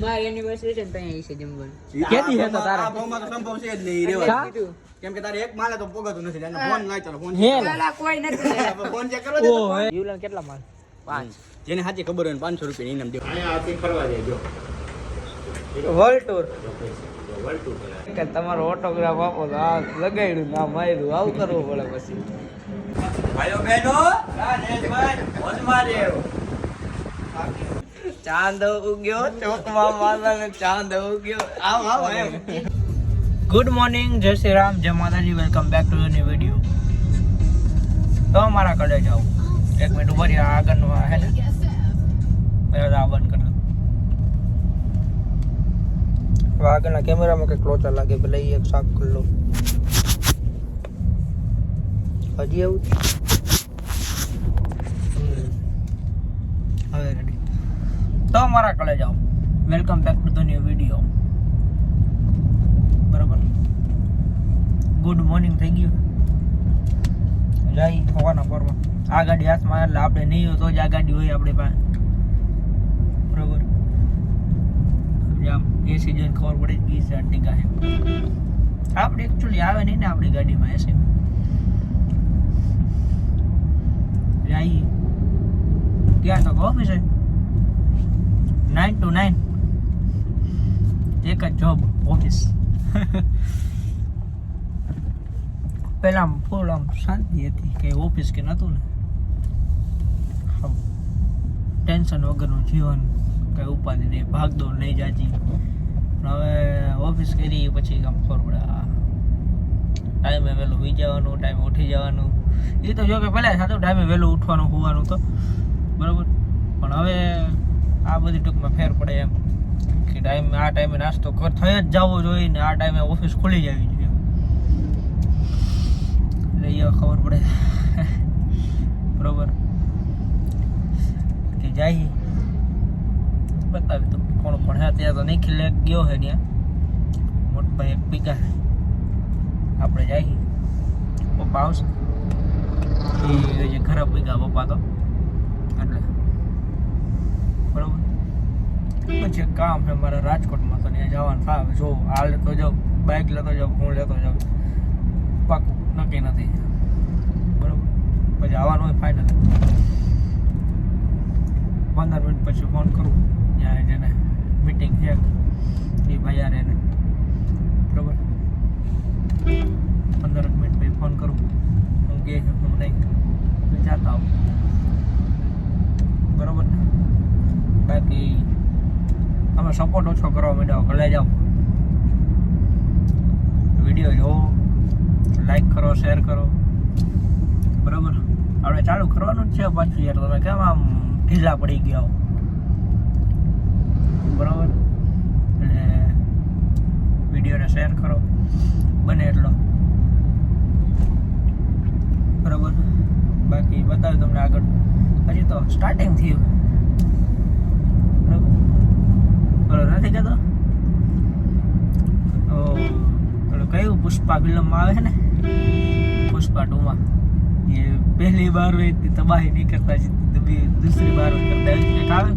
મારી એનિવર્સરી છે ને ત્યાં આવી છે જમવાનું. કેતી હે તો તારે આ ભાવમાં તો સંભવ છે જ નહીં રેવા. કેમ કે તારે એક માલે તો પોગાતું નથી. એને ફોન લાય ચાલો ફોન. હે પેલા કોઈ નથી. ફોન ચેક કરવા દે. ઓ યુલન કેટલા માલ 5 જેને સાચી ખબર હોય ને 500 રૂપિયા ઇનામ દેવું. અહીંયા આથી ફરવા દેજો. વર્લ્ડ ટૂર કે તમારો ઓટોગ્રાફ આપો તો આ લગાડ્યું ના માર્યું આવું કરવું પડે પછી ભાઈઓ બહેનો રાજેશભાઈ મોજમાં રહેજો. ચાંદ ઉગ્યો ચોકમાં માતાને ચાંદ ઉગ્યો આવ આવ એમ ગુડ મોર્નિંગ જય શ્રી રામ જય માતાજી welcome back to new video તો અમારા કડે જાઓ 1 મિનિટ ઉભા રહ્યા આગળનું હે ને પહેલા બંધ કરી દો આગળના કેમેરામાં કંઈક લોચા લાગે ભલે એક સાફ કરી લો હજી એવું હવે રેડી તો અમારા કલે જાઓ welcome back to the new video બરાબર ગુડ મોર્નિંગ થઈ ગયું જાય હવાના પરમાં આ ગાડી હાથમાં એટલે આપણે નહીં હોય તો જ આ ગાડી હોય આપણે પાસે બરાબર આમ એસી જોઈને ખબર પડે કે છે ટીકા છે આપણે એકચ્યુઅલી આવે નહીં ને આપણી ગાડીમાં એસી જાય ક્યાં તો ઓફિસ છે 9 to 9 એક જ જોબ ઓફિસ પહેલા ફૂલ આમ શાંતિ હતી કે ઓફિસ કે નહોતું ને ટેન્શન વગરનું જીવન કઈ ઉપાધિ નહીં ભાગદોડ નહીં જાજી પણ હવે ઓફિસ કરી પછી આમ ખબર પડે ટાઈમે વહેલું સુઈ જવાનું ટાઈમે ઉઠી જવાનું એ તો જો કે પહેલાં સાચું ટાઈમે વહેલું ઉઠવાનું હોવાનું તો બરાબર પણ હવે આ બધી ટૂંકમાં ફેર પડે એમ કે આ ટાઈમે નાસ્તો થઈ જ જવો જોઈએ ને આ ટાઈમે ઓફિસ ખુલી જવી જોઈએ એટલે એ ખબર પડે બરોબર કે જાય બતાવી તો કોણ પણ હા ત્યાં તો નહીં ખીલે ગયો છે ત્યાં મોટભાઈ એક પીકા આપણે જાય પપ્પા આવશે એ જે ખરાબ પીકા પપ્પા તો એટલે બરોબર પછી કામ છે મારે રાજકોટમાં તો ત્યાં જવાનું થાય જો આ લેતો જાઉં બાઇક લેતો જાઉં હું લેતો જાઉં પાકું નક્કી નથી બરોબર પછી આવવાનું હોય ફાઇનલ 15 મિનિટ પછી ફોન કરું ત્યાં જેને મીટિંગ છે એ ભાઈ યાર એને બરોબર 15 મિનિટ પછી ફોન કરું હું કે હું નહીં જાતા આવું બરોબર ને બાકી અમે સપોર્ટ ઓછો કરવા માંડ્યા ભલે જાઓ વિડીયો જોવો લાઈક કરો શેર કરો બરાબર આપણે ચાલુ કરવાનું જ છે પાછું યાર તમે કેમ આમ ઢીલા પડી ગયા હો બરાબર એટલે વિડીયોને શેર કરો બને એટલો બરાબર બાકી બતાવ્યું તમને આગળ હજી તો સ્ટાર્ટિંગ થયું બરાબર નથી કહેતો કયું પુષ્પા ફિલ્મમાં આવે છે ને પુષ્પા 2 માં એ પહેલી બાર હોય તે તબાહી નહીં કરતા દૂસરી બાર કરતા કંઈક આવે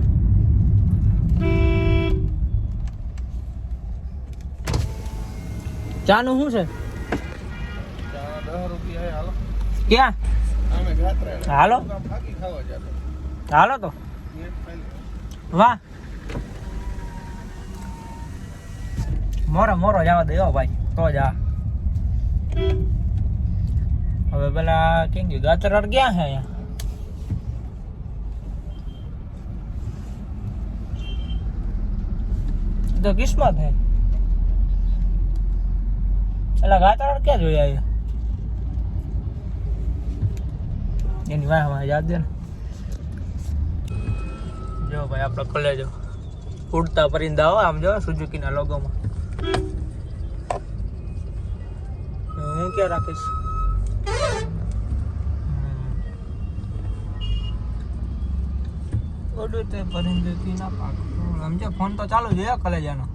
ચાનું શું છે 10 રૂપિયા હાલો ક્યાં હાલો હાલો તો વાહ મોરો જવા દે ભાઈ તો જા હવે પેલા કેમ કે ગાતર ક્યાં છે અહીંયા તો કિસ્મત હે એટલે ગાતર ક્યાં જોયા એની વાહ યાદ દે ને જો ભાઈ આપણે કોલેજ ઉડતા પરિંદા હો આમ જો સુઝુકીના લોગોમાં હું ક્યાં રાખીશ ઉડતે પરિંદે ના પાક સમજે ફોન તો ચાલુ છે કલેજાનો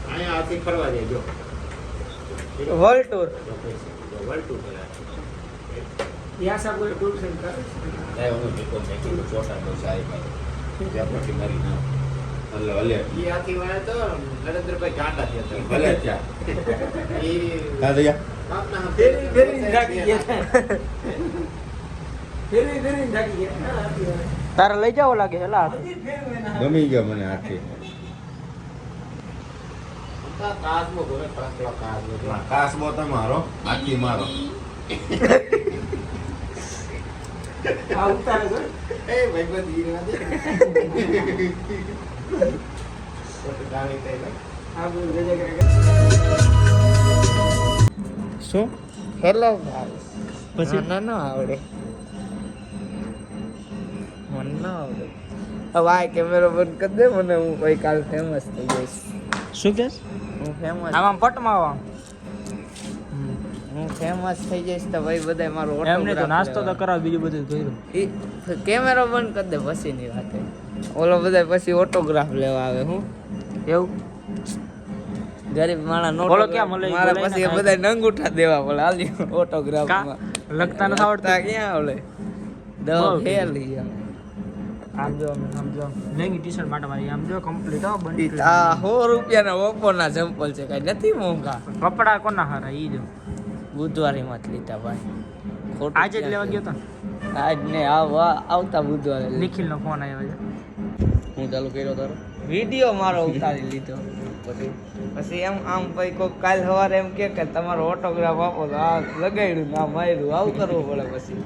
અહીંયા આથી ફરવા દેજો વર્લ્ડ ટૂર યા સાહેબ કોઈ ટૂલ સેન્ડ કરે ઈ આથી વાળા તો નરેન્દ્રભાઈ ગાંડા થયા હતા. ફેરી થાકી ગયા. તારે લઈ જાવ લાગે એલા ગમી ગયો મને આથી. કાચમો ઘરે પાછળ કાચમો. કાસબો તમારો બાકી મારો. આ ઉતારે છે એ ભાઈબંધ ઈ ના દે. તો ગાડી થઈ ગઈ. આ બોલ ગજે કરે શું હેલો ગાઈસ પછી મને આવડે મને ના આવડે હવે આ કેમેરો બંધ કરી દે મને હું કોઈ કાલ ફેમસ થઈ જઈશ શું કેસ હું ફેમસ આમાં પટમાં આવા હું ફેમસ થઈ જઈશ તો ભાઈ બધા મારો એમને તો નાસ્તો તો કરાવ બીજું બધું કર્યું કેમેરો બંધ કરી દે પછી ની વાત ઓલો બધા પછી ઓટોગ્રાફ લેવા આવે હું એવું ગરીબ માણસ નો બોલો ક્યાં મળે? મારા બોલાય પછી ના બધા નંગૂઠા દેવા પડે હાલી ઓટોગ્રાફ કા લગતા નથી આવડતા ક્યાં ઓલે બહુ દવા ફેલી આમ જો લેંગી ટી-શર્ટ માટે મારી આમ જો કમ્પ્લીટ હો બંડી આ 100 રૂપિયાના ઓપ્પોના ચંપલ છે કઈ નથી મોંઘા કપડા કોના હારા ઈ જો બુધવારી માં લીધા ભાઈ ખોટું આજે જ લેવા ગયો તો આજ ને આવતા બુધવારે નિખિલનો ફોન આવ્યો છે હું ચાલુ કર્યો તારો વિડિયો મારો ઉતારી લીધો પછી એમ આમ ભાઈ કોઈ કાલ સવારે એમ કે તમારો ઓટોગ્રાફ આપો તો આ લગાડ્યું ના માર્યું આવું કરવું પડે પછી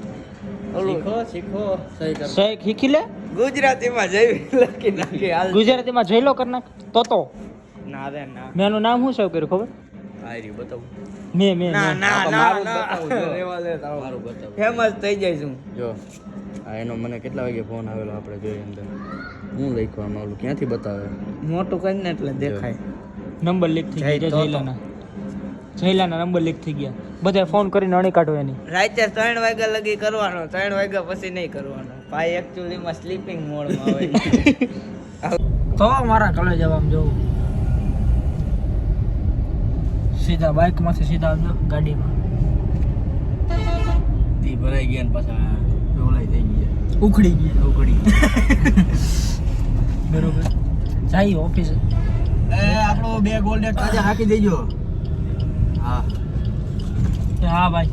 ઓલું શીખો સહી કર. સહી શીખી લે ગુજરાતીમાં જઈ લખી નાખી હાલ ગુજરાતીમાં જોઈ લો કર નાખ તો ના રે ના મેનું નામ શું સેવ કર્યું ખબર આયરી બતાવું મેં ના ના ના મારું ના બતાવું જો. રેવા દે તારો મારું બતાવું ફેમસ થઈ જઈશું જો આ એનો મને કેટલા વાગે ફોન આવેલો આપણે જોઈએ અંદર હું લખવામાં આવેલું ક્યાંથી બતાવે મોટું કરીને એટલે દેખાય નંબર લીક થઈ જય ગયા તો. જયલાના નંબર લીક થઈ ગયા બધા ફોન કરીને અણી કાઢો એની રાતે 3 વાગ્યા લગી કરવાનો 3 વાગ્યા પછી નહીં કરવાનો ભાઈ એકચ્યુઅલી માં સ્લીપિંગ મોડમાં હોય તો મારા કોલેજ આમ જવું સીધા બાઇક માંથી સીધા આવજો ગાડીમાં તી ભરાઈ ગયા ને પાછા ડોલાઈ થઈ ગયા ઉખડી ગયા ઉકળી બરોબર જાય ઓફિસ એ આપણો બે ગોલ્ડન તાજા હાકી દેજો હા હા ભાઈ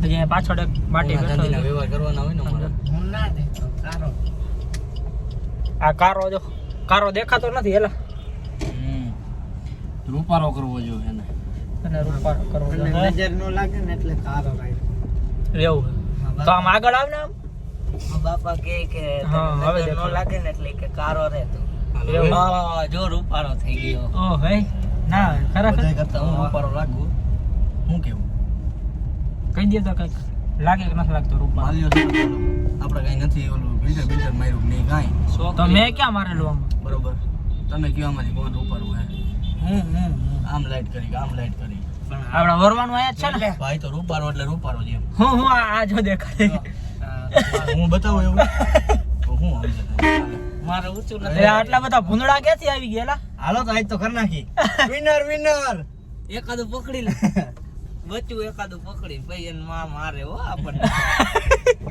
હજી અહીંયા પાછળ એક માટી બેઠો ગાંધીના છે. વ્યવહાર કરવાના હોય ને અમારે હું ના દે તારો આ કારો દેખાતો નથી એલા રૂપારો કરવો જોઈએ એને અને રૂપારો કરવો છે. નજર નો લાગે ને એટલે તારો ભાઈ એવું તો આમ આગળ આવ ને આમ બાપા કે હા, હવે નજર નો દેખાય. લાગે ને એટલે કે કારો રે તું એવું? હા, જો રૂપારો થઈ ગયો ઓ ભાઈ ના ખરેખર બધાય કરતા હું રૂપારો લાગુ હું કેવું કહી દે તો કઈક લાગે કે નથી લાગતો રૂપારો માલ્યો છે ને થોડો. આપણે કઈ નથી ઓલું બિલ્ડર માર્યું નહીં કાંઈ તો મેં ક્યાં મારેલું આમાં બરોબર તમે કયો આમાંથી કોણ રૂપારું હે આમ લાઈટ કરી આમ લાઈટ કરી આપડે વરવાનું આયા જ છે ને ભાઈ તો રૂપારો એટલે રૂપારો જ એમ હું આ જો દેખાય હું બતાવું એવું તો હું સમજે મારે ઊંચું એ નથી આટલા બધા ભૂંદડા ક્યાંથી આવી ગયેલા હાલો તો આજ તો કરી નાખી વિનર વિનર એકાદું પકડી લે બચ્ચું એકાદું પકડી ભાઈ એને માં મારે હો આપણને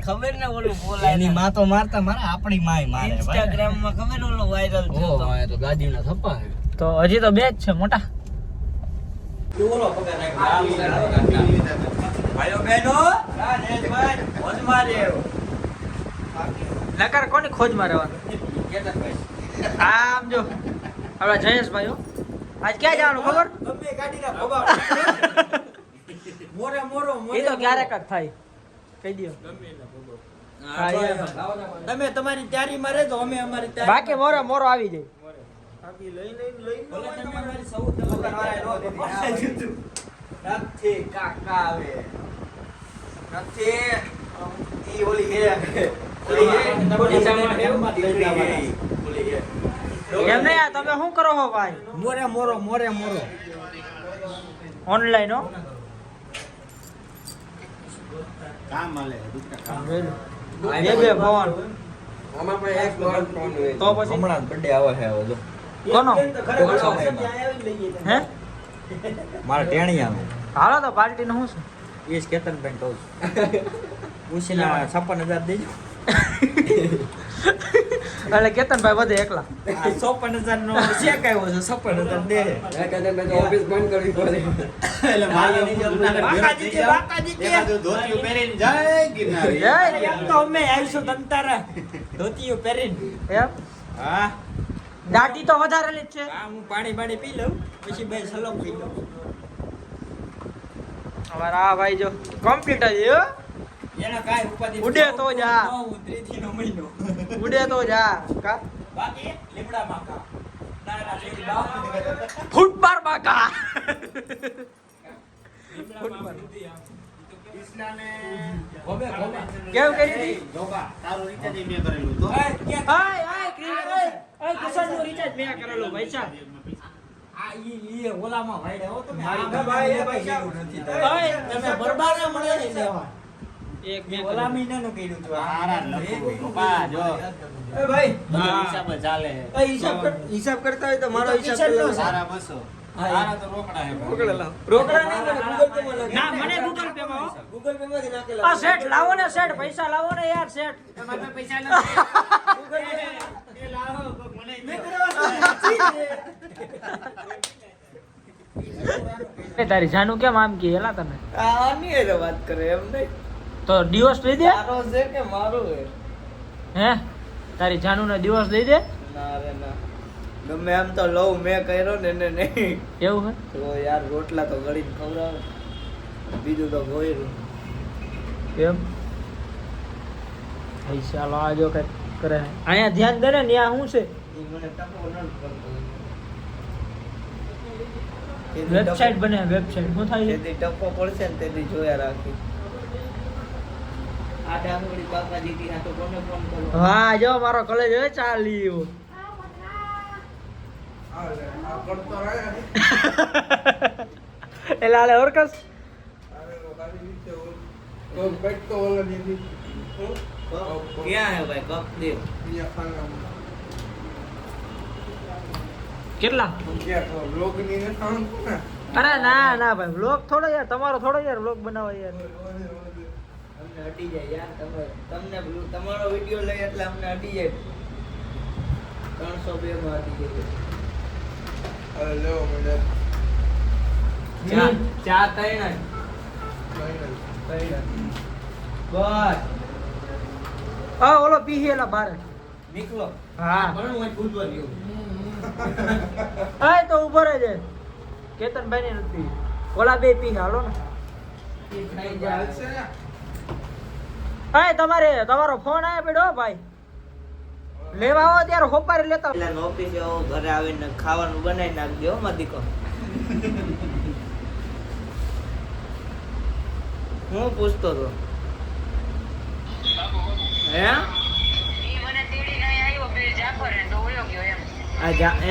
ખબર ને ઓલું બોલાય એની માં તો મારતા મારે આપણી માય મારે ભાઈ ઇન્સ્ટાગ્રામ માં ખબર ઓલો વાયરલ થયો ઓ તો ભાઈ તો ગાડીના થપ્પા હે તો હજી તો બે જ છે મોટા ભાઈઓ બહેનો રાજેશભાઈ મોજમાં રહેવો નકર કોની ખોજમાં રહેવાનું આમ જો આપડા જયેશભાઈ હો આજ ક્યાં જવાનું ખબર ગમે ગાડીના ભોગા મોરે મોરો એ તો ક્યારેક જ થાય કહી દો હા, એ. તમે તમારી તૈયારીમાં રહેજો અમે અમારી બાકી મોરો મોરો આવી જાય નથી કાકા આવે નથી ઈ ઓલી હે એમ નહીં આ તમે શું કરો છો ભાઈ મોરે મોરો મોરે મોરો ઓનલાઈન હો કામ મળે બે ફોન આમાં પણ એક ફોન હોય તો પછી હમણાં બર્થડે આવે છે હવે જો કોનો હે મારા ટેણી આવે હાલો તો પાર્ટી નું શું એ જ કેતનભાઈ કહું છું ઉછીના 56,000 દેજો એટલે કેતનભાઈ વધે એકલા 56,000 નો ચેક આવ્યો છે 56,000 દે ઓફિસ બંધ કરવી પડે એટલે મારી બાકાજી કે બાકાજી કે ધોતિયું પહેરીને જય ગિરનારી એમ તો અમે આવીશું તંતારા ધોતીઓ પહેરીને એમ હા દાઢી તો વધારેલી જ છે હા હું પાણી પી લઉં પછી બે સલોક પી લઉં અમારા આ ભાઈ જો કમ્પ્લીટ જ હો. એના કાંઈ ઉપાધિ ઉડે તો જા. ઉતરીથી નો મહિનો ઉડે તો જા કા બાકી લીમડામાં કા ના લીમડા ફૂટબાર બાકા લીમડામાં સુધી આમ કૃષ્ણને ગોબે કેવું કરી હતી જોબા તારું રિચાર્જ મેં કરેલું તો હાય કિશન નું રિચાર્જ મેં કરેલું ભાઈ સાહેબ આ ઈ ઓલામાં વાડે હો તમે મારી આ ભાઈ એ પૈસા પૈસા નથી ઓય, તમે બરબાદ મળે છે લેવા એક મેં મેં ઓલા કરેલું. મહિનાનું કર્યું હતું તારા લખો પપ્પા જો એ ભાઈ બધું હિસાબ જ ચાલે હિસાબ કરતા હોય તો મારો તો હિસાબ કિચનનો કરી સારા 200 તારા તો રોકડા હે પકડે લાવ રોકડા નહીં મને ગૂગલ પે માં ના મને ગૂગલ પે માં હો. ગૂગલ પે માંથી નાખેલા આ સેટ લાવો ને સેટ પૈસા લાવો ને યાર સેટ તમારે પૈસા નથી એ લાવો મને એ તારી જાનું કેમ આમ કી એલા તને આની એ વાત કરે એમ નહીં તો ડિવોર્સ લઈ દે મારો છે કે મારો છે હે તારી જાનું ને ડિવોર્સ લઈ દે ના રે ના ગમે એમ તો લવ મેં કર્યો ને એને નહીં એવું હે તો યાર રોટલા તો ગળીને ખવડાવે બીજું તો ગોયરું કેમ ભાઈ ચાલો આ જો કઈ કરે અહીંયા ધ્યાન દે ને ત્યાં શું છે ઈ મને ટકો ન કરતો વેબસાઇટ બને વેબસાઇટ શું થાય છે તેથી ટકો પડશે ને તેથી જોયા રાખી આ ડાંગડી બાપાજી કી આ તો કોને ફોન કરો હા જો મારો કોલેજ હવે ચાલ્યો આ કરતો રહે એટલે આલે ઓરકસ તો બેટ તો ઓલા દીધી ક્યાં હે ભાઈ કપ દેવ કેટલા ક્યાં તો લોક ની ને કામ ને અરે ના ના ભાઈ વ્લોગ થોડો યાર તમારો થોડો યાર વ્લોગ બનાવો યાર અમને અડી જાય યાર તમને તમારો વિડિયો લઈ એટલે અમને અડી જાય 302 માં અડી જાય અરે લો મને ચા તૈણ બસ હા ઓલો પીહેલા બારે નીકળો હા પણ હું પૂછવા ગયો હા તો ઉભો રહેજે કેતનભાઈ ને નથી ઓલા બે પી હાલો ને ખાઈ જાય હા તમારો ફોન આયા પડ્યો ભાઈ લેવા આવો ત્યારે હોપારી લેતા એટલે ઓફિસે આવો ઘરે આવીને ખાવાનું બનાવી નાખજો હો માદીકો હું પૂછતો તો હે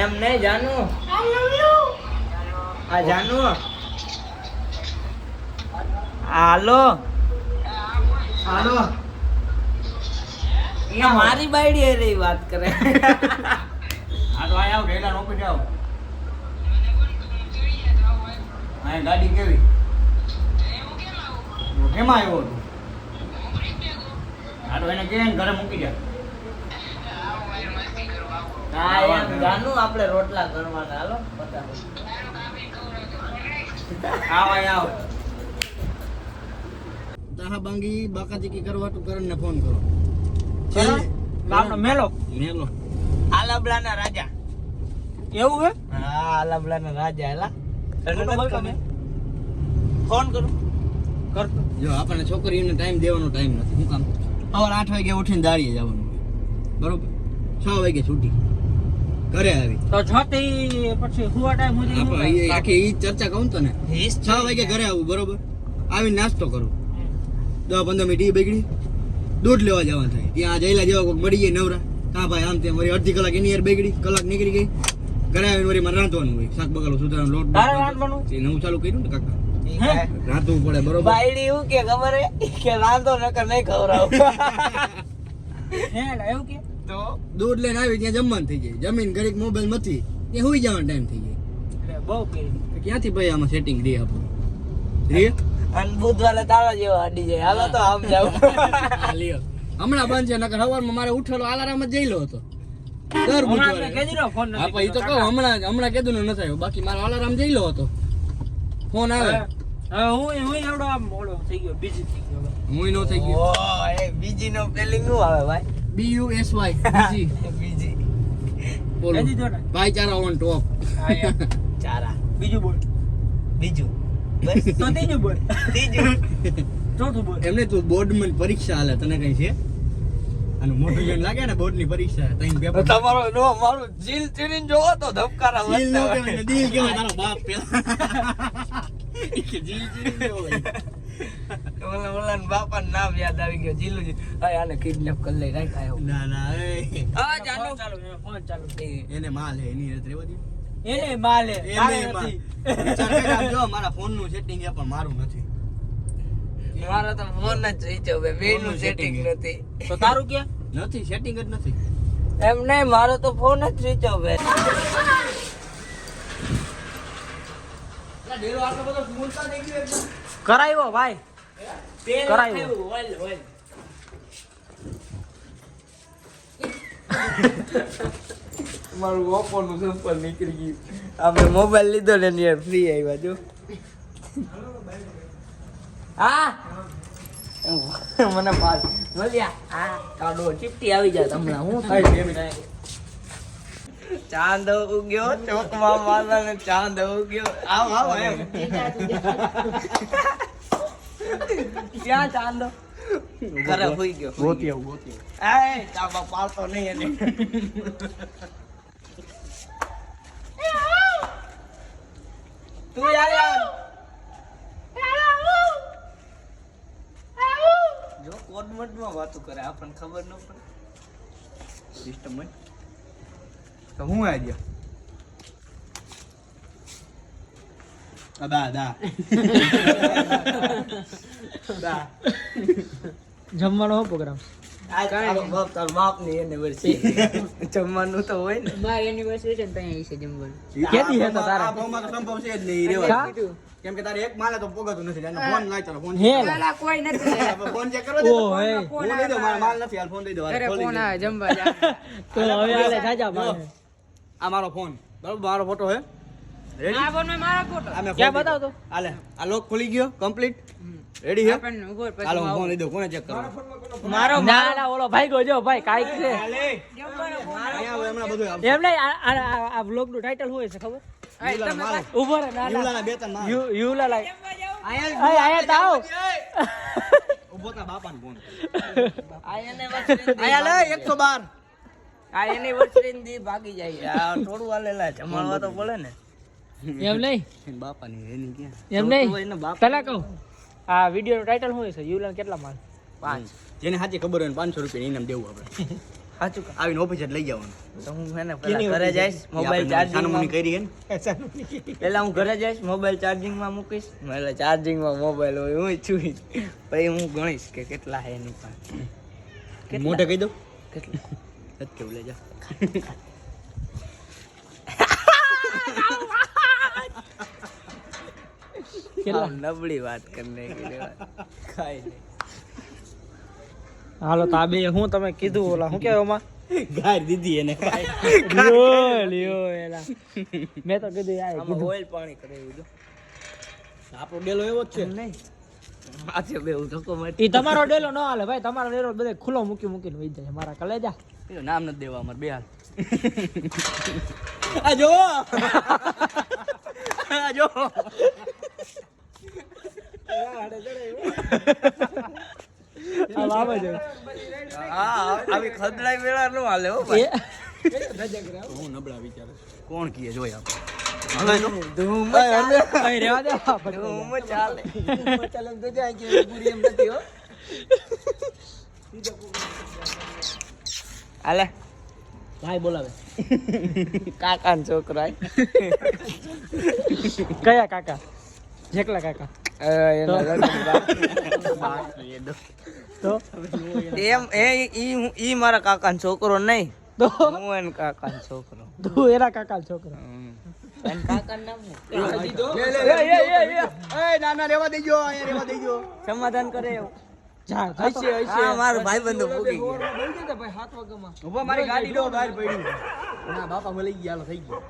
એમ નહીં જાનુ આ જાનુ હાલો હાલો અહીંયા મારી બાયડી એ રહી વાત કરે આ તો આય આવ ઢેલા રોકી જાવ આ ગાડી કેવી કેમ આવ્યો તું આ તો એને કે ઘરે મૂકી જા હા એમ જાનુ આપણે રોટલા કરવાના હાલો આવ આય આવ તાહાબાંગી બાકાચીકી કરવા તો કરણને ફોન કરો આપણો મેલો મેલો આલાબલાના રાજા એવું હે હા આલાબલાના રાજા એલા તને તો બોલતો ને ફોન કરું કરતો જો આપણને છોકરીઓને ટાઈમ દેવાનો ટાઈમ નથી શું કામ સવારે 8 વાગે ઉઠીને દાડીએ જવાનું હોય બરોબર 6 વાગે છૂટી ઘરે આવી તો છતી પછી હુવા ટાઈમ સુધી આપણે આખી ઈ ચર્ચા કહું તને 6 વાગે ઘરે આવું બરોબર આવીને નાસ્તો કરું 10-15 મિનિટ ઈ બગડી દૂધ લેવા જવા થાય ત્યાં જઈલા જેવા કોઈક મળી જાય નવરા હા ભાઈ આમ તેમ વળી અડધી કલાક એની યાર બગડી કલાક નીકળી ગઈ ઘરે આવીને વળી મારે રાંધવાનું હોય શાક બગાલો સુધારવાનો લોટ તારે રાંધવાનું? એ નવું ચાલુ કર્યું ને કાકા રાંધવું પડે બરોબર બાયડી એવું કે ખબર હે કે રાંધો નકર નહીં ખવડાવ હે લા એવું કે તો દૂધ લઈને આવી ત્યાં જમવાનું થઈ જાય જમીન ઘડીક મોબાઈલ મથી ત્યાં હુઈ જવાનો ટાઈમ થઈ જાય એટલે બહુ કરી તો ક્યાંથી ભાઈ આમાં સેટિંગ રહે આપણું રે અને બુધવારે તારા જેવા અડી જાય. હાલો તો આમ જાવ. આ લ્યો હમણાં બંધ છે નકર સવારમાં મારે ઉઠેલો અલાર્મ જ જઈ લો હતો દર બુધવારે હા પણ ઈ તો કહું હમણાં કીધું ને નથી આવ્યો બાકી મારો અલાર્મ જઈ લો હતો ફોન આવે હું એવડો આમ મોડો થઈ ગયો બીજી થઈ ગયો હું નો થઈ ગયો ઓહ, એ બીજી નો સ્પેલિંગ શું આવે ભાઈ? BUSY બીજી બીજી. બોલો કદી દો ને ભાઈચારા ઓન ટોપ હા યાર. ચારા. બીજું બોલ બીજું. બસ. તો ત્રીજું બોલ ત્રીજું. ચોથું બોલ એમને તું બોર્ડમાં પરીક્ષા હાલે તને કઈ છે અને મોટું જેમ લાગે ને બોર્ડની પરીક્ષા તઈ પેપર તમારો નો મારું જીલ ચીરીને જોવો તો ધબકારા જીલ નો વધતા કહેવાય ને દિલ કહેવાય તારો બાપ પેલા કે જીલ ચીરી નો હોય હોય. ઓલા બાપા નામ યાદ આવી ગયો જીલુજી. હાય આને કિડનેપ કરી લઈ રાખ આયો. ના ના એ હા જાનો. ફોન ચાલુ એને માલ હે એની હારે રહેવા દે એને માલે તારે એને માલ નથી વિચાર કરી આમ જો મારા ફોન નું સેટિંગ છે પણ મારું નથી મારો તો ફોન જ સ્વિચ ઓફ બે નું સેટિંગ નથી. તો તારું ક્યાં નથી સેટિંગ જ નથી એમ નહીં, મારો તો ફોન જ સ્વિચ ઓફ હે. ડેરો આટલો બધો બોલતા થઈ ગયો એકદમ કરાવ્યો ભાઈ તેલ કરાવ્યું. નાખ્યું, ઓઇલ, ઓઇલ. મારું ઓપ્પો નું સંપલ નીકળી ગયું. આપણે મોબાઈલ લીધો ને એની ફ્રી આવ્યા જો. હા મને પાસ મળ્યા. હા કાઢો ચીપટી આવી જાય તમને. હું થાય ચાંદ ઉગ્યો ચોકમાં મારવાને ચાંદ ઉગ્યો. આવ આવ એમ ક્યાં ચાંદો ઘરે હોઈ ગયો ગોતી આવું એ ચાબા પાડતો નહીં એને. તું યાર જો કોડમટમાં વાતો કરે આપણને ખબર ન પડે. સિસ્ટમ હોય તો હું આવી ગયો દા દા દા જમવાનો હો પ્રોગ્રામ આ તારો બાપ તારો બાપની એનિવર્સરી જમવાનું તો હોય ને. મારી એનિવર્સરી છે ને ત્યાં આવી છે જમવાનું. કેદી હે તો તારે? આ ભાવમાં તો સંભવ છે જ નહીં રેવા કા? કેમ કે તારે એક માલે તો પોગાતું નથી એનો ફોન લાય તારો ફોન હે પેલા કોઈ નથી. ફોન ચેક કરવા દે ઓ હે ફોન દઈ દો મારા માલ નથી હાલ ફોન દઈ દો હાલ, ઘરે ખોલી ફોન દે. આવે જમવા જા. તો હવે આલે જાજા જો, પાડે આ મારો ફોન બરાબર મારો ફોટો હે રેડી આ ફોનમાં મારા ફોટો. આ મેં ક્યાં ફોન બતાવ તો? દીધો. હાલે આ લોક ખુલી ગયો કમ્પ્લીટ રેડી હે આપણને ઉભો રહો, પછી હાલો હું હું ફોન દઈ દઉં કોને ચેક કરો મારો ના ના ઓલો ભાઈ ગયો જો ભાઈ કાઈક છે અહીંયા આવે, હમણાં બધું આવશે. એમ નહીં આ વ્લોગ નું ટાઇટલ શું છે ખબર? યુલાના માલ. ઉભો રે ના ના યુલાના બે ત્રણ માલ. યુલા લાઈ અહીંયા આયા તો આવ ઊભો તા બાપાને ફોન આ એનિવર્સરી અહીંયા લે 112 આ એનિવર્સરી દી ભાગી જાય. આ થોડું હાલેલા જમાડવા તો પડે ને. એમ નહીં બાપાની એની ક્યાં એમ હોય ને નહીં બાપ. પેલા કહું આ વિડિયો નું ટાઇટલ શું છે? યુલા કેટલા માલ? 5 જેને સાચી ખબર હોય ને 500 રૂપિયા ઇનામ દેવું આપણે સાચું કા? આવીને ઓફિસ જ લઈ જવાનું તો હું હે ને પેલા ઘરે જઈશ મોબાઈલ ચાર્જિંગ ચાર્જિંગ કરી હે ને પેલા હું ઘરે જઈશ મોબાઈલ ચાર્જિંગ માં મૂકીશ. એટલે ચાર્જિંગ માં મોબાઈલ હોય હું છું પછી હું ગણીશ કે કેટલા હે એની પાસે. મોઢે કહી દઉં કેટલા સત્ય લઈ જા કેટલા? આમ નબળી વાત કરને કે વાત કાઈ નહીં. હાલો તો આ બે હું તમે કીધું ઓલા શું કહેવાય ઓમાં ગાર દીધી એને લ્યો એલા મેં તો કીધું યાર આમાં ઓઇલ પાણી કરાવી દો. આપણો ડેલો એવો જ છે નહીં આજે બે હું ધક્કો મારી. ઈ તમારો ડેલો ન હાલે ભાઈ, તમારો ડેલો બધે ખુલ્લો મૂકીને વહી જાય મારા કલેજા. એનું નામ નથી દેવા અમારે બે હાલ આ જો આ જો આ બાબા જો હા આવી ખદડાઈ વેળા નો હાલે હો ભાઈ. હું નબળા વિચારે કોણ કીએ જોઈ આપણે ધૂમ ચાલે. અહીં રહેવા દે ધૂમ ચાલે. ચાલે તો જાય કે પૂરી એમ નથી હો. હાલે ભાઈ બોલાવે કાકા ને છોકરા કયા કાકા? જેકલા કાકા એના લગ્ન તો એમ ઈ મારા કાકા નો છોકરો નહીં, તો હું એના કાકા નો છોકરો. તું એના કાકા છોકરો. અને કાકાનું નામ શું? એ ના ના રેવા દેજો, અહીંયા રેવા દેજો. સમાધાન કરે એવું. જા હશે હા, મારો ભાઈબંધો ભૂગી ગયા. ઉભા, મારી ગાડી ડો બહાર પડી. ના બાપા મળી ગયા, હાલો થઈ ગયો.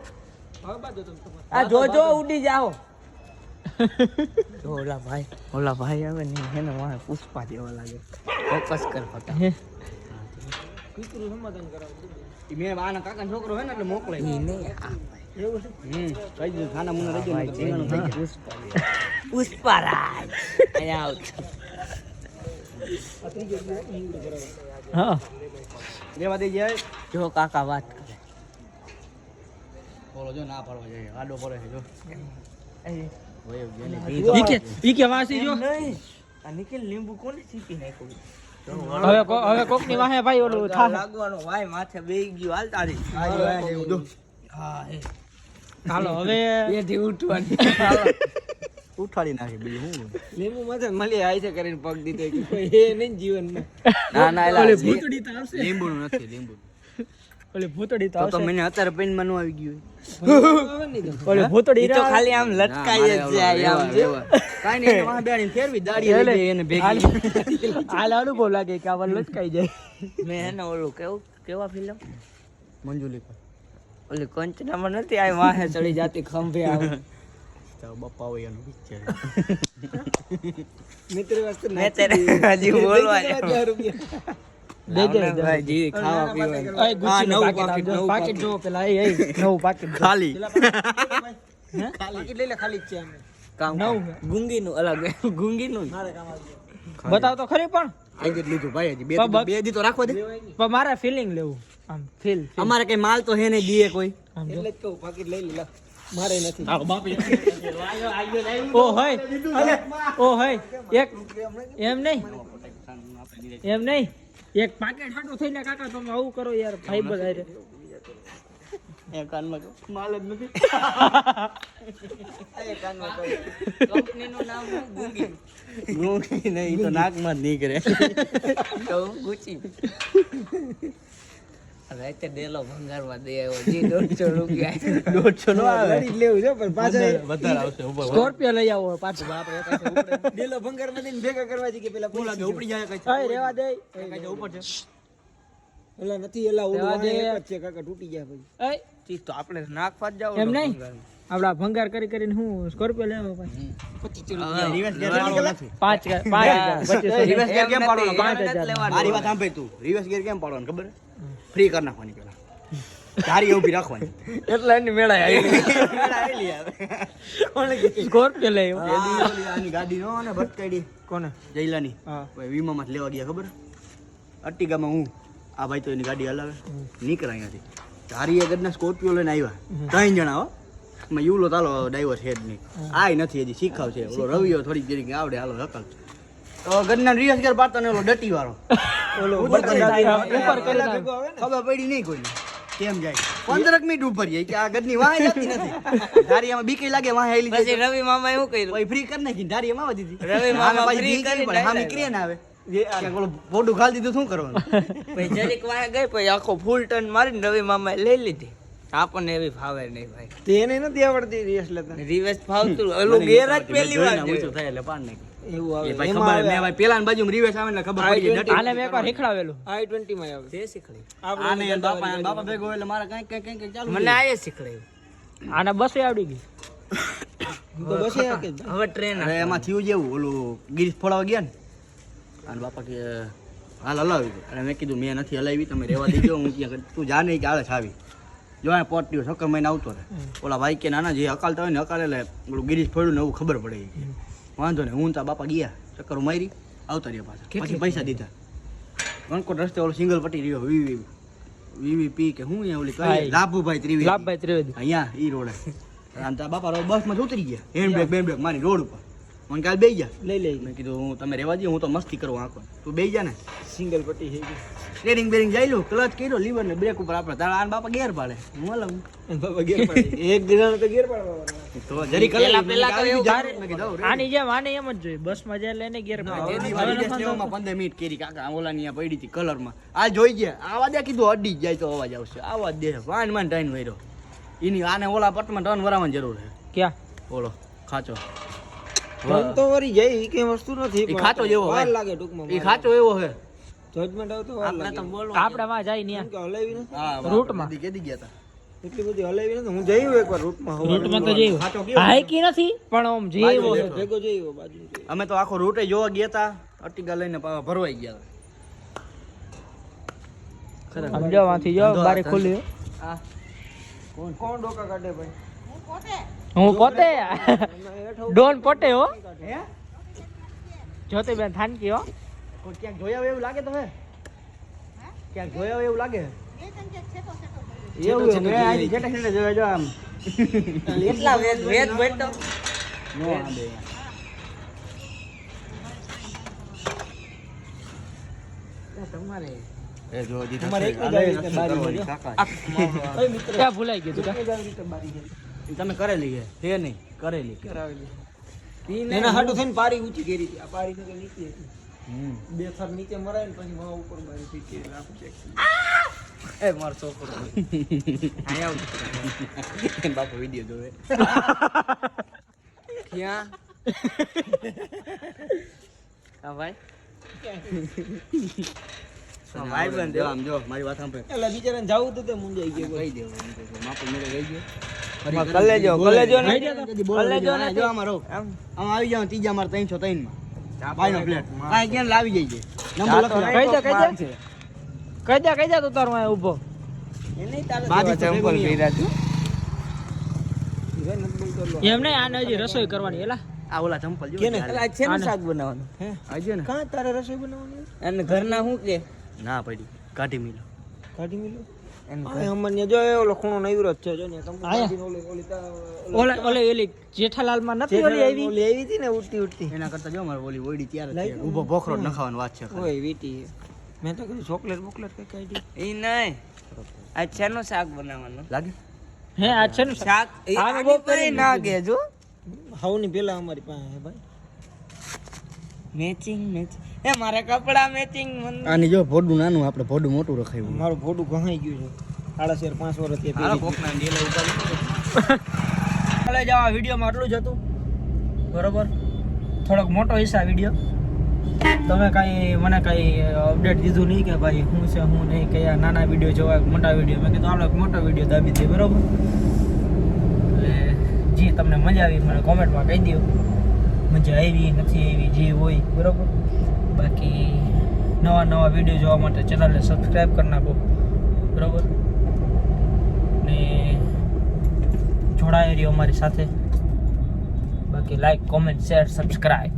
આ જોજો ઉડી જાઓ. જો ઓલા ભાઈ આવે ને એને વાહ પુષ્પા જેવા લાગે. ફોકસ કર ફટા. ઈ મેં આના કાકાનો છોકરો હે ને એટલે મોકલાય. ઈ નહીં આ કહી દીધું ખાના મુના રહી ગયો જીવાનું થઈ ગયું. પુષ્પારાજ અહીંયા આવજો. હા રેવા દઈ જાય. જો કાકા વાત કરે. બોલો જો ના પાડવા જાય, આડો પડે છે જો. ઈ કે વાસી જો નહીં આ નિખિલ લીંબુ કોને સીપી નાખ્યું? હવે કોક ની વાહે ભાઈ ઓલું થા લાગવાનો ભાઈ માથે બેહી ગયું હાલ તારી. હા હાલો હવે બેથી ઉઠવાની. ઉઠાડી નાખી બીજું હું. લીંબુ માથે મળી આઈ છે કરીને પગ દીધો કે કોઈ એ નહીં જીવનમાં. ના ઓલી ભૂતડી તો આવશે લીંબુનું નથી લીંબુ. ઓલી ભૂતડી તો તો આવશે મને અત્યારે પેન મનું આવી ગયું. ઓલી ભૂતડી ઈ તો ખાલી આમ લટકાઈ જ જાય આમ જો. કાઈ નહીં વાહ બેણી ફેરવી દાડી લઈ ગઈ એને ભેગી. હાલ અનુભવ લાગે કે આ લટકાઈ જાય મેં એને ઓલું કેવા ફિલ્મ મંજુલી પર ઓલી કંચનામાં નથી આ વાહે ચડી જાતી ખંભે આવે. તો બપ્પા હોય એનું પિક્ચર. મેં તારે હજી બોલવા દે દે ભાઈ જી ખાવા પીવા. ઓય ગુચ્ચી નું પાકેટ આપજો પાકેટ જો પેલા એ નવું પાકેટ ખાલી પાકેટ લઈ લે ખાલી જ છે અમે કામ નવું ગુંગીનું અલગ ગુંગીનું બતાવ તો ખરી પણ આજે જ લીધું ભાઈ હજી પણ બે દી તો રાખવા દે. પણ મારે ફીલિંગ લેવું આમ ફીલ અમારે કઈ માલ તો હે નહીં દીએ કોઈ. આમ જો. જ કહું પાકીટ લઈ લે મારે નથી. ઓ હોય ઓ હોય એક એમ નહીં એક પાકેટ હાટો થઈને કાકા તમે આવું કરો યાર ભાઈ બધા રે એ કાનમાં માલ જ નથી. કંપનીનું નામ શું? ગુંગી. ગુંગી નહીં તો નાકમાં જ નીકળે. તો હું ગુચી. રાતે ડેલો ભંગારમાં દે આવ્યો જી 150 રૂપિયા. 150 નો આવે. લેવું છે પણ પાછા વધારે આવશે ઉપર. સ્કોર્પિયો લઈ આવો પાછું ડેલો ભંગારમાં દઈને ભેગા કરવા છે કે પેલા હું લાગે ઉપડી જાય કઈ. ઓય રેવા દે કઈ ઉપર છે. એલા નથી એલા રેવા દે છે કાકા તૂટી ગયા પછી. ઓય ચીજ તો આપણે નાક ફાટ જાવ એમ નહીં આપડા ભંગાર કરીને હું સ્કોર્પિયો લેવો ભાઈ રિવર્સ ગેર પાડવાનો નથી. 5,000 રિવર્સ ગેર કેમ પાડવાનો? 5,000 મારી વાત સાંભળ તું. રિવર્સ ગેર કેમ પાડવાનો ખબર હે? ફ્રી કરી નાખવાની પેલા. ગાડી ઊભી રાખવાની. એટલા એની મેળા આવી. સ્કોર્પિયો લઈ એ દી ઓલી આની ગાડી નો ને ભટકાડી કોને જયલાની. હા ભાઈ વીમામાં જ લેવા ગયા ખબર? અટ્ટિગામાં હું આ ભાઈ તો એની ગાડી હલાવે નીકળ્યા અહીંયાથી. ધારી ગઢના સ્કોર્પિયો લઈને આવ્યા 3 જણા હો. માં યુલો તાલો ડ્રાઈવર છે જ નહીં. આય નથી હજી શીખાવ છે. ઓલો રવિયો થોડીક જરીક આવડે હાલો હકલ. તો ગઢના રિવર્સ ગેર પાડતો ને ઓલો ડટી વાળો ઉપર કરી ખબર પડી નહીં કોઈને કેમ જાય. 15 મિનિટ ઉપર જાય કે આ ગઢની વાહે જતી નથી. ધારીયામાં બીકે લાગે વાહે આઈલી પછી રવિ મામા એવું કર્યું. પછી ફ્રી કરી નાખી ધારીયામાં આવવા દીધી. રવિ મામા પાછી free બીક કરી પડે. સામે direct ક્રિયા ના આવે ક્યાંક ઓલું પોડું ખાલી દીધું શું કરવાનું? પછી જરીક વાય ગઈ પછી આખો ફૂલ ટર્ન મારીને રવિ મામાએ લઈ લીધી. આપણને એવી ફાવે નહીં ભાઈ. તેને નથી આવડતી રેસ લેતા રિવર્સ ફાવતું ઓલું ગેર જ પહેલી વાર જોઈને જોયું. ઊંચું થાય એટલે પાડ નાખી. એવું એ ભાઈ ખબર હે, મેં ભાઈ પેલાની બાજુમાં રિવર્સ આવે ને ખબર પડી જાય. આને મેં એકવાર શીખડાવેલું i20 માં આવે તે શીખડી. આને એના બાપા ભેગો એટલે મારા કંઈક ચાલુ મને આયે શીખડાયું. આને બસે આવડી ગઈ તો બસ હવે ટ્રેન અરે એમાં થયું જેવું ઓલું ગિરીશ ફોડાવા ગયા ને અને બાપા કે હાલ હલાવી દે. અને મેં કીધું મેં નથી હલાવી તમે રહેવા દેજો હું ક્યાં તું જા નહીં કે હાલે આવી જો આ પોટડીઓ સક્કર મહિને આવતો રહે. ઓલા ભાઈ કે નાના જે અકાલતા હોય ને અકાલે એટલે ઓલું ગિરીશ ફોડ્યું ને એવું ખબર પડે એ કે. વાંધો નહીં હું તા બાપા ગયા ચક્કર મારી આવતા રહ્યા પાછા પછી પૈસા દીધા. વણકોટ રસ્તે ઓલો સિંગલ પટ્ટી રહ્યો વીવીપી કે હું અહીંયા ઓલી કઈ લાભુભાઈ ત્રિવેદી લાભભાઈ ત્રિવેદી અહીંયા ઈ રોડે અને તા બાપા બસમાં ઉતરી ગયા હેન્ડ બ્રેક મારી રોડ ઉપર મને કાલ બેસી ગયા લઈ લઈ મેં કીધું હું તમે રહેવા દો હું તો મસ્તી કરું આંખો તું બેસી જા ને સિંગલ પટ્ટી થઈ ગઈ સ્ટેરિંગ બેરિંગ જઈ લો ક્લચ કર્યો લીવર ને બ્રેક ઉપર આપણે તારા આન બાપા ગેર પાડે હું હલાવું બાબા ગેર પાડી એક દિનાનો તો ગેર પાડવાનો તો જરી પેલા તો એવું મેં કીધું આની જેમ આને એમ જ જોઈએ બસ માં જાય લઈને ગેર પાડે 15 મિનિટ કરી કાકા ઓલાની આ પડી હતી કલરમાં આ જોઈ ગયા આવા દે કીધું અડી જ જાય તો અવાજ આવશે આવા દે વાન ટાઈમ વર્યો એની આને ઓલા પટમાં ટર્ન વરાવાની જરૂર છે ક્યાં ઓલો ખાચો ત્રણ તો વરી જાય એ કઈ વસ્તુ નથી ઈ ખાચો જેવો વાર હોય. લાગે ટૂંકમાં એ ખાચો એવો છે જજમેન્ટ આવતો વાર આપણે લાગે તો બોલવા આપણે માં જાય ને કેમ કે હલાવી નથી હા રૂટમાં. કેદી ગયા હતા એટલી બધી હલાવી નથી હું જઈ એકવાર રૂટમાં રૂટમાં તો જઈ ખાચો કેવો હાઈકી નથી પણ આમ જેવો બાજુ ભેગો જઈ બાજુ અમે તો આખો રૂટે જોવા ગયા હતા અર્ટિગા લઈને પાછા ભરવાઈ ગયા હતા સમજો વાંથી જો બારે ખોલ્યું આ કોણ ડોકા કાઢે ભાઈ હું પોતે ડોન પોતે હો જોતી બેન થાનકી હો કોઈ ક્યાંક જોયા હોય એવું લાગે તો હે ક્યાંક જોયા હોય એવું લાગે એવું મેં આજી જેટા જેટા જોયા જો આમ એટલા વેજ ભાઈ તો નો આંબે તમારે એ જો જી તમારે એક જ આવી રીતે બારી હોય. કાકા ક્યાં ભૂલાઈ ગયું તું એક જ આવી રીતે બારી છે. તમે કરેલી છે હે નહીં કરેલી કરાવેલી એના હાટુ થઈને પારી ઊંચી કરી હતી આ પારી તો નીચે હતી બે થર નીચે મરાય ને પછી માં ઉપર બારી થઈ ગઈ એટલે આખું check થઈ ગયું. એ માર છોકરો અહીંયા બાપુ વિડિયો જોવે ક્યાં હા ભાઈ ભાઈ બંધ આમ જો મારી વાત સાંભળ એટલે બિચારાને જાવું તો તે મુંજાઈ ગયો કહી દેવું માપો મેળે ગઈ ગયો કલેજો ને કલેજો ને જો આમાં રહો આમ આવી જાવ ત્રીજા માર 303 માં ભાઈનો ફ્લેટ કાઈ ક્યાં લાવી જઈએ નંબર લખી કહી દે તું તારું અહીં ઊભો બાજી ચંપલ બિરાજુ એમ નહીં આને હજી રસોઈ કરવાની એલા આ ઓલા ચંપલ જો કેને એટલે આ છે ને શાક બનાવવાનું હે આજે ને કાં તારે રસોઈ બનાવવાની અને ઘરના શું કે ના પડી કાઢી મિલો કાઢી મિલો અમને જો એ ઓલો ખૂણો નૈવરો જ છે જો ને તમે ઓલે એલી જેઠાલાલમાં નથી ઓલી આવી ઓલી આવી હતી ને ઉડતી એના કરતા જો મારે ઓલી ઓડી ત્યારે ઊભો ભોખરો નખાવાની વાત છે ઓય વીટી મેં તો કીધું ચોકલેટ બોકલેટ કઈ કાઢી એ નહીં આ છેનું શાક બનાવવાનું લાગે હે આ છે ને શાક આને બહુ કરી ના ગેજો હાવની પેલા અમારી પાસે હે ભાઈ મેચિંગ એ મારે કપડા મેચિંગ આની જો ભોડું નાનું આપણે ભોડું મોટું રખાયું મારું ફોટું ઘણાઈ ગયું છે 5.5 વર્ષ થી હાલો કોકના ડેલે ઉતારી ચાલે જવા વિડિયોમાં આટલું જ હતું બરોબર થોડોક મોટો હિસ્સા વિડીયો તમે કાંઈ મને કાંઈ અપડેટ દીધું નહીં કે ભાઈ શું છે શું નહીં કયા નાના વિડીયો જોવા મોટા વિડીયો મેં કીધું આપણે એક મોટો વિડીયો દાબી દઈએ બરોબર એટલે જે તમને મજા આવી મને કોમેન્ટમાં કહી દો મજા આવી નથી આવી જે હોય બરોબર બાકી નવા વિડીયો જોવા માટે ચેનલને સબસ્ક્રાઈબ કરી નાખો બરોબર ને જોડાઈ રહ્યો અમારી સાથે બાકી લાઈક કોમેન્ટ શેર સબસ્ક્રાઈબ